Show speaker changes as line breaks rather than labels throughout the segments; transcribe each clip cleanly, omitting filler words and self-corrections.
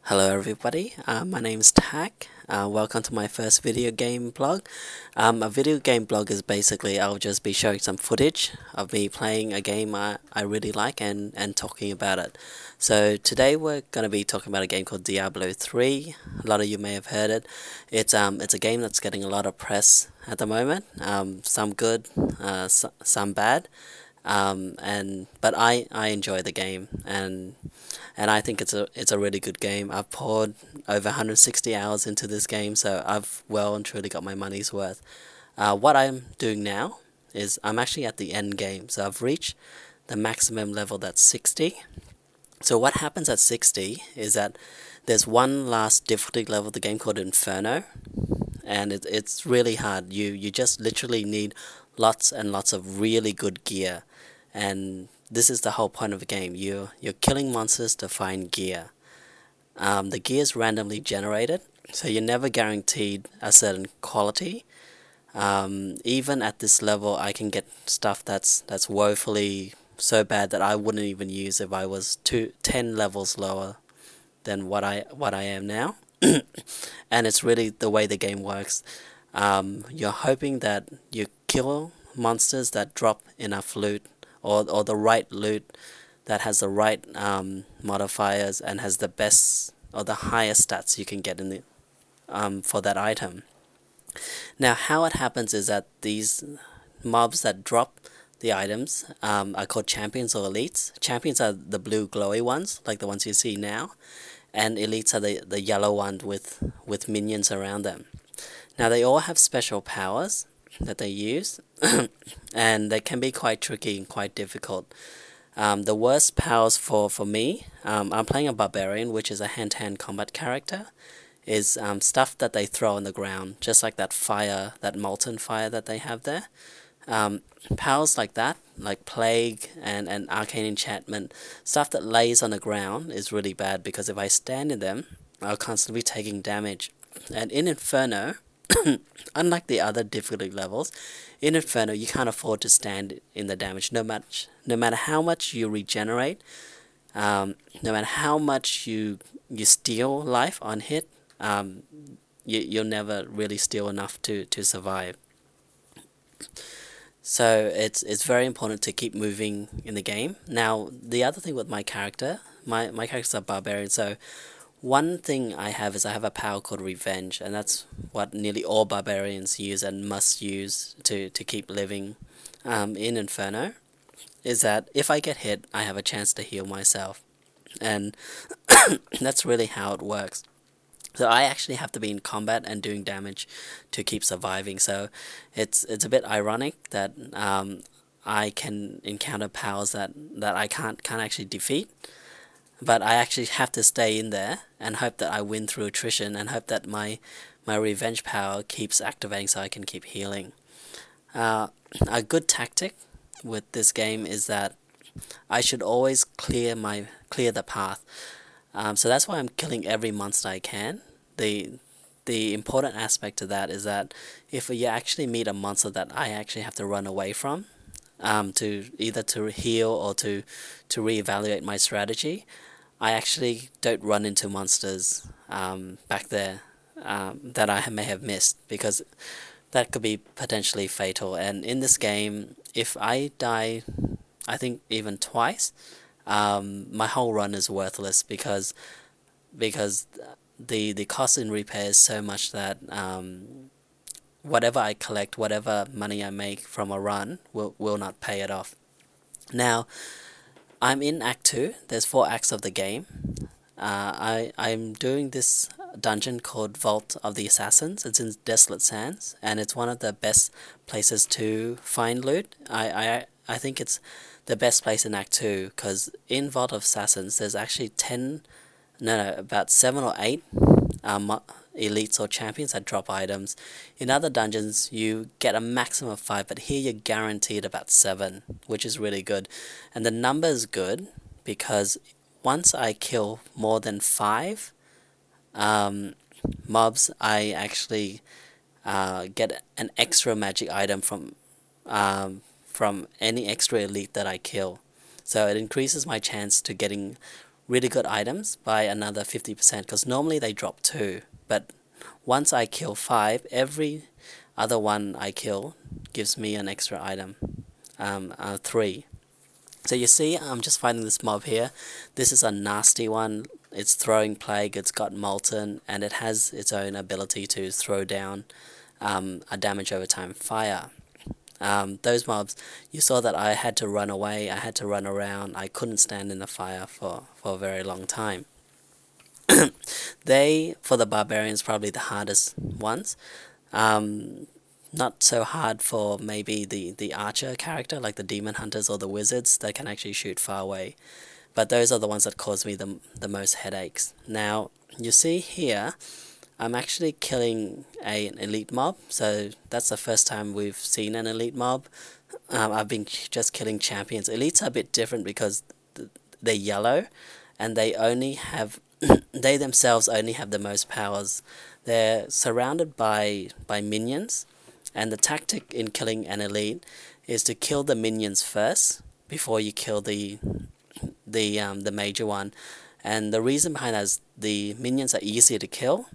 Hello everybody, my name is Tak. Welcome to my first video game blog. A video game blog is basically I'll just be showing some footage of me playing a game I really like and talking about it. So today we're going to be talking about a game called Diablo 3. A lot of you may have heard it. It's a game that's getting a lot of press at the moment. Some good, some bad. But I enjoy the game and I think it's a really good game. I've poured over 160 hours into this game, so I've well and truly got my money's worth. What I'm doing now is I'm actually at the end game, so I've reached the maximum level, that's 60. So what happens at 60 is that there's one last difficulty level of the game called Inferno, and it's really hard. You just literally need lots and lots of really good gear, and this is the whole point of the game. You're killing monsters to find gear. The gear is randomly generated, so you're never guaranteed a certain quality. Even at this level, I can get stuff that's woefully so bad that I wouldn't even use if I was 10 levels lower than what I am now. And it's really the way the game works. You're hoping that you kill monsters that drop enough loot, or the right loot that has the right modifiers and has the best or the highest stats you can get in the for that item. Now how it happens is that these mobs that drop the items are called champions or elites. Champions are the blue glowy ones, like the ones you see now, and elites are the yellow ones with minions around them. Now they all have special powers that they use, and they can be quite tricky and quite difficult. The worst powers for me, I'm playing a barbarian, which is a hand-to-hand combat character, is stuff that they throw on the ground, just like that fire, that molten fire that they have there. Powers like that, like plague and arcane enchantment, stuff that lays on the ground is really bad, because if I stand in them, I'll constantly be taking damage. And in Inferno, unlike the other difficulty levels, in Inferno you can't afford to stand in the damage. No matter how much you regenerate, no matter how much you steal life on hit, you'll never really steal enough to survive. So it's very important to keep moving in the game. Now the other thing with my character, my character's a barbarian, so one thing I have is I have a power called Revenge, and that's what nearly all barbarians use and must use to keep living in Inferno, is that if I get hit, I have a chance to heal myself. And that's really how it works. So I actually have to be in combat and doing damage to keep surviving. So it's a bit ironic that I can encounter powers that I can't actually defeat, but I actually have to stay in there and hope that I win through attrition, and hope that my revenge power keeps activating so I can keep healing. A good tactic with this game is that I should always clear the path. So that's why I'm killing every monster I can. The important aspect to that is that if you actually meet a monster that I actually have to run away from, to either to heal or to reevaluate my strategy, I actually don't run into monsters back there that I may have missed, because that could be potentially fatal. And in this game, if I die, I think even twice, my whole run is worthless, because the cost in repair is so much that whatever I collect, whatever money I make from a run will not pay it off. Now I'm in Act 2. There's 4 acts of the game. I'm doing this dungeon called Vault of the Assassins. It's in Desolate Sands, and it's one of the best places to find loot. I think it's the best place in Act 2, because in Vault of Assassins there's actually about 7 or 8 elites or champions that drop items. In other dungeons you get a maximum of 5, but here you're guaranteed about 7, which is really good. And the number is good because once I kill more than 5 mobs, I actually get an extra magic item from any extra elite that I kill. So it increases my chance to getting really good items by another 50%, because normally they drop 2, but once I kill 5, every other one I kill gives me an extra item, 3. So you see, I'm just fighting this mob here. This is a nasty one. It's throwing plague, it's got molten, and it has its own ability to throw down a damage over time fire. Those mobs, you saw that I had to run away, I had to run around, I couldn't stand in the fire for a very long time. They, for the barbarians, probably the hardest ones. Not so hard for maybe the archer character, like the demon hunters or the wizards that can actually shoot far away. But those are the ones that cause me the most headaches. Now, you see here, I'm actually killing an elite mob, so that's the first time we've seen an elite mob. I've been just killing champions. Elites are a bit different because they're yellow, and they only have they themselves only have the most powers. They're surrounded by minions, and the tactic in killing an elite is to kill the minions first before you kill the major one. And the reason behind that is the minions are easier to kill,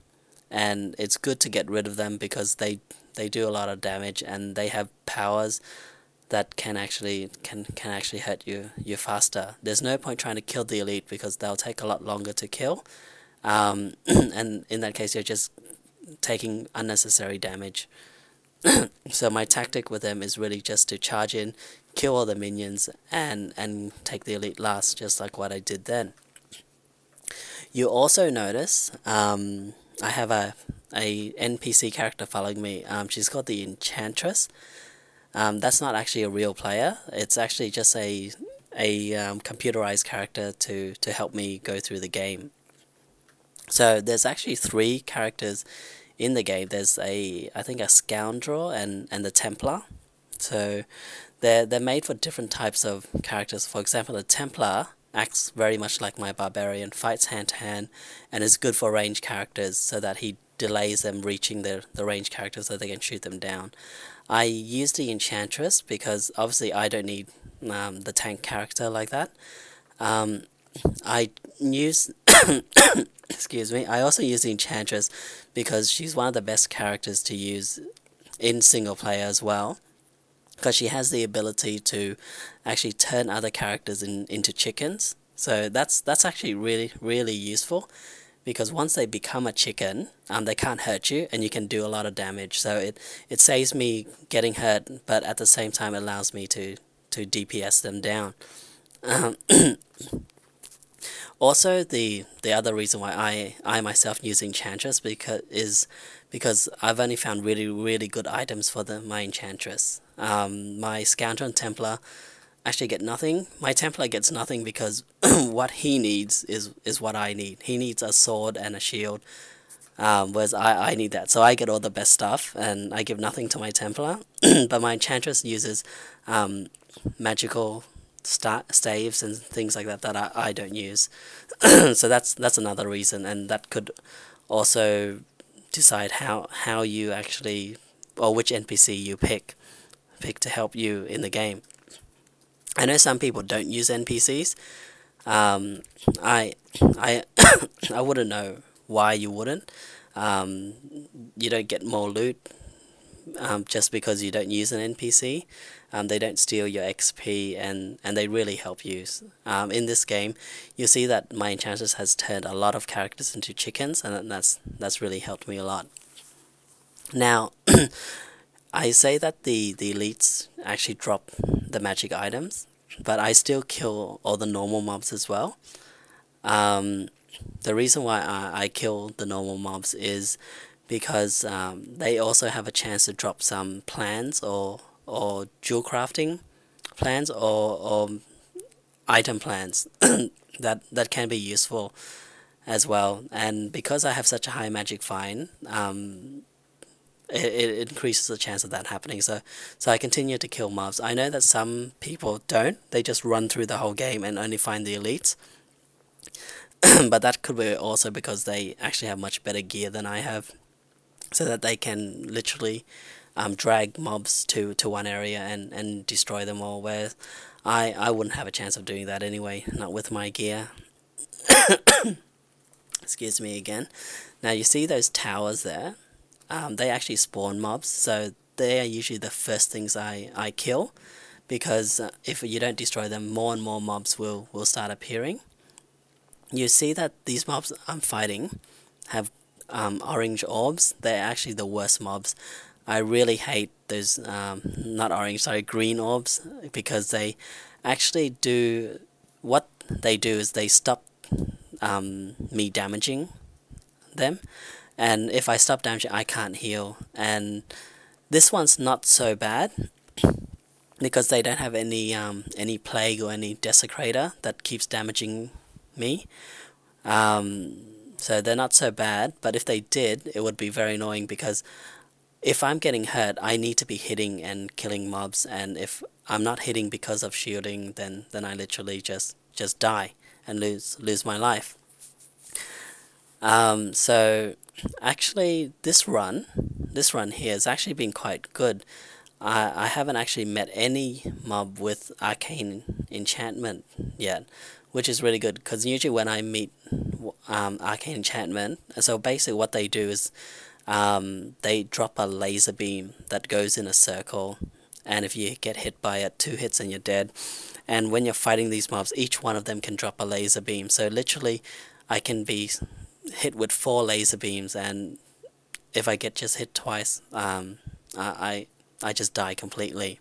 and it's good to get rid of them because they do a lot of damage, and they have powers that can actually hurt you faster. There's no point trying to kill the elite because they'll take a lot longer to kill, and in that case you're just taking unnecessary damage. So my tactic with them is really just to charge in, kill all the minions, and take the elite last, just like what I did then. You also notice I have a NPC character following me. She's called the Enchantress. That's not actually a real player. It's actually just a computerized character to help me go through the game. So there's actually 3 characters in the game. There's I think a Scoundrel and the Templar. So they're made for different types of characters. For example, the Templar acts very much like my barbarian, fights hand to hand, and is good for ranged characters so that he delays them reaching the ranged characters so they can shoot them down. I use the Enchantress because obviously I don't need the tank character like that. I use excuse me, I also use the Enchantress because she's one of the best characters to use in single player as well, because she has the ability to actually turn other characters into chickens. So that's actually really useful, because once they become a chicken, they can't hurt you, and you can do a lot of damage. So it saves me getting hurt, but at the same time allows me to DPS them down. Also, the other reason why I myself use Enchantress because I've only found really good items for my Enchantress. My Scoundrel and Templar actually get nothing. My Templar gets nothing because what he needs is what I need. He needs a sword and a shield, whereas I need that. So I get all the best stuff, and I give nothing to my Templar. But my Enchantress uses magical staves and things like that I don't use. So that's another reason, and that could also decide how you actually, or which NPC you pick to help you in the game. I know some people don't use NPCs. I I wouldn't know why you wouldn't. You don't get more loot just because you don't use an NPC. They don't steal your XP, and they really help you. In this game, you see that my Enchantress has turned a lot of characters into chickens, and that's really helped me a lot. Now, I say that the elites actually drop the magic items, but I still kill all the normal mobs as well. The reason why I kill the normal mobs is because they also have a chance to drop some plans or jewel crafting plans or item plans that can be useful as well. And because I have such a high magic find, it increases the chance of that happening. So I continue to kill mobs. I know that some people don't. They just run through the whole game and only find the elites. But that could be also because they actually have much better gear than I have, so that they can literally drag mobs to one area and destroy them all, whereas I wouldn't have a chance of doing that anyway, not with my gear. Excuse me again. Now you see those towers there? They actually spawn mobs, so they are usually the first things I kill, because if you don't destroy them, more and more mobs will start appearing. You see that these mobs I'm fighting have orange orbs. They're actually the worst mobs. I really hate those, not orange, sorry, green orbs, because they actually do, what they do is they stop me damaging them, and if I stop damaging, I can't heal. And this one's not so bad because they don't have any plague or any desecrator that keeps damaging me. So they're not so bad, but if they did, it would be very annoying, because if I'm getting hurt, I need to be hitting and killing mobs, and if I'm not hitting because of shielding, then I literally just die and lose my life. So actually this run here has actually been quite good. I haven't actually met any mob with arcane enchantment yet, which is really good, because usually when I meet arcane enchantment, so basically what they do is they drop a laser beam that goes in a circle, and if you get hit by it, 2 hits and you're dead. And when you're fighting these mobs, each one of them can drop a laser beam, so literally I can be hit with 4 laser beams, and if I get just hit twice, I just die completely.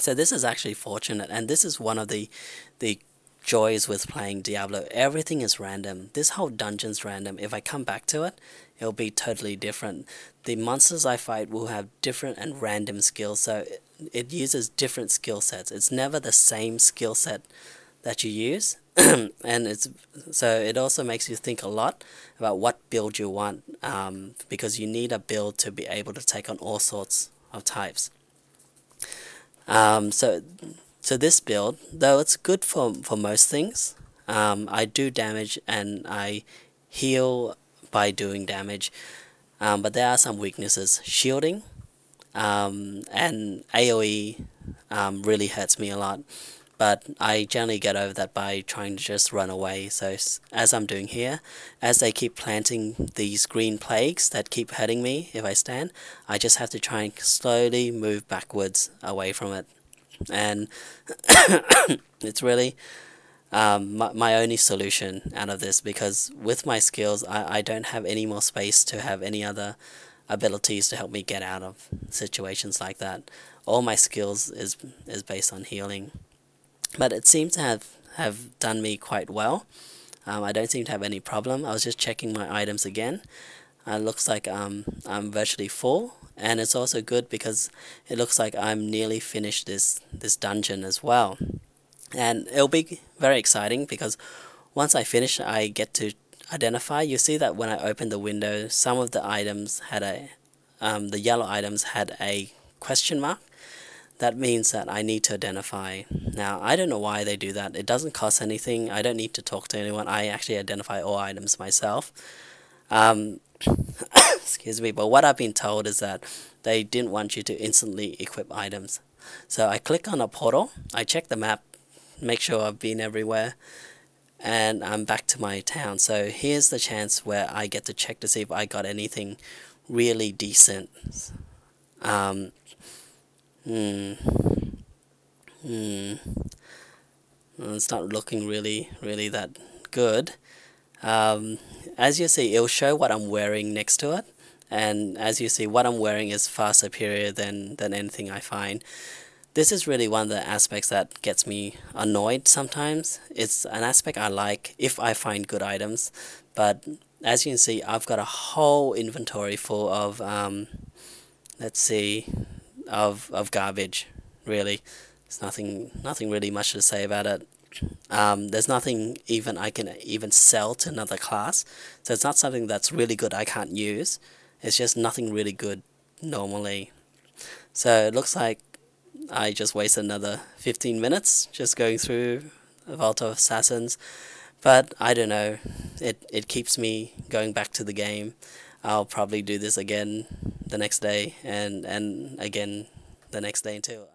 So this is actually fortunate, and this is one of the joys with playing Diablo. Everything is random. This whole dungeon's random. If I come back to it, it'll be totally different. The monsters I fight will have different and random skills, so it uses different skill sets. It's never the same skill set that you use. And it also makes you think a lot about what build you want, because you need a build to be able to take on all sorts of types. So this build, though it's good for most things, I do damage and I heal by doing damage, but there are some weaknesses. Shielding and AoE really hurts me a lot, but I generally get over that by trying to just run away. So as I'm doing here, as they keep planting these green plagues that keep hurting me if I stand, I just have to try and slowly move backwards away from it. And it's really my only solution out of this, because with my skills I don't have any more space to have any other abilities to help me get out of situations like that. All my skills is based on healing, but it seems to have done me quite well. I don't seem to have any problem. I was just checking my items again. Looks like I'm virtually full, and it's also good because it looks like I'm nearly finished this dungeon as well. And it'll be very exciting because once I finish, I get to identify. You see that when I open the window, some of the items had the yellow items had a question mark. That means that I need to identify. Now, I don't know why they do that. It doesn't cost anything. I don't need to talk to anyone. I actually identify all items myself. Excuse me, but what I've been told is that they didn't want you to instantly equip items. So I click on a portal, I check the map, make sure I've been everywhere, and I'm back to my town. So here's the chance where I get to check to see if I got anything really decent. It's not looking really that good. As you see, it'll show what I'm wearing next to it, and as you see, what I'm wearing is far superior than anything I find. This is really one of the aspects that gets me annoyed sometimes. It's an aspect I like if I find good items, but as you can see, I've got a whole inventory full of let's see, of garbage. Really, there's nothing really much to say about it. There's nothing even I can even sell to another class, so it's not something that's really good I can't use. It's just nothing really good normally. So it looks like I just wasted another 15 minutes just going through a Vault of Assassins, but I don't know, it keeps me going back to the game. I'll probably do this again the next day, and again the next day too.